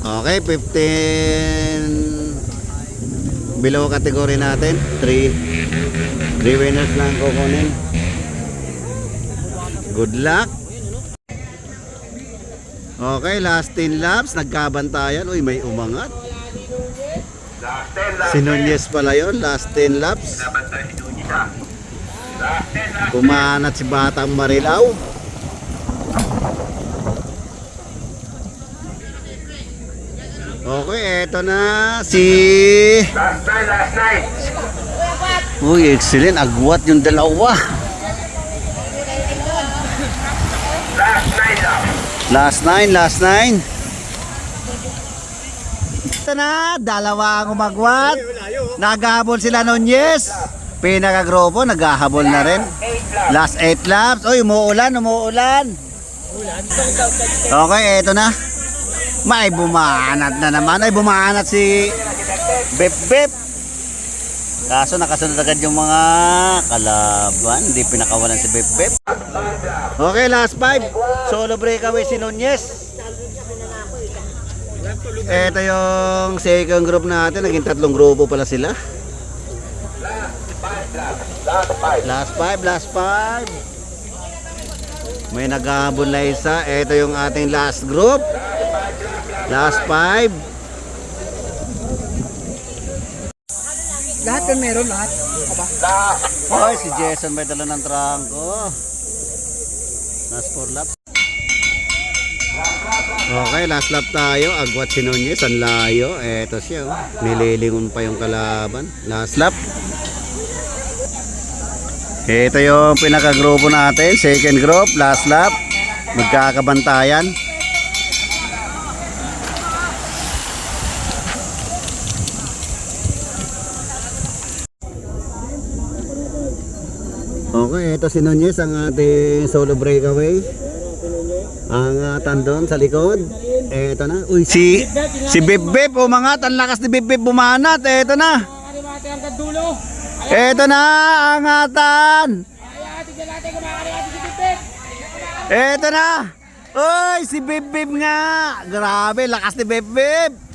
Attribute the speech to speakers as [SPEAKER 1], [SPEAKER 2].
[SPEAKER 1] Okay, 15 below category natin. 3 winners lang kukunin. Good luck. Okay, last 10 laps. Nagkabantayan. Uy, may umangat. Si Nunez pala yun. Last 10 laps. Kumanat si Batang Marilao. Okay, eto na si...
[SPEAKER 2] Last night.
[SPEAKER 1] Uy, excellent. Agwat yung dalawa. Last 9. Ito na, dalawa ang umagwat. Naghahabol sila Nunez. Pinakagrupo, naghahabol na rin. Last 8 laps. Uy, umuulan. Okay, eto na. May bumanat na naman. Ay, bumanat si Bep. Kaso nakasunod agad yung mga kalaban. Hindi pinakawalan si Bep. Okay, last 5. Solo breakaway si Nunez. Ito yung second group natin. Naging 3 grupo pala sila. Last 5. May naghahabol na isa. Ito yung ating last group. Last 5.
[SPEAKER 3] Lahat yun meron, lahat.
[SPEAKER 1] Hoy, si Jason may dala ng trangko. Last 4 lap. Okay, last lap tayo. Agwat si Nunez, ang layo. Eto siya, oh. Nililingon pa yung kalaban. Last lap. Ito yung pinakagrupo natin. Second group, last lap. Magkakabantayan. Okay, ito si Nunez, ang ating solo breakaway. Ang tandon sa likod. Eto na. Uy, si Bip, umangat. Ang lakas ni Bip bumanat. Eto na. Eto na, angatan. Eto na. Uy, si Bip nga. Grabe, lakas ni Bip.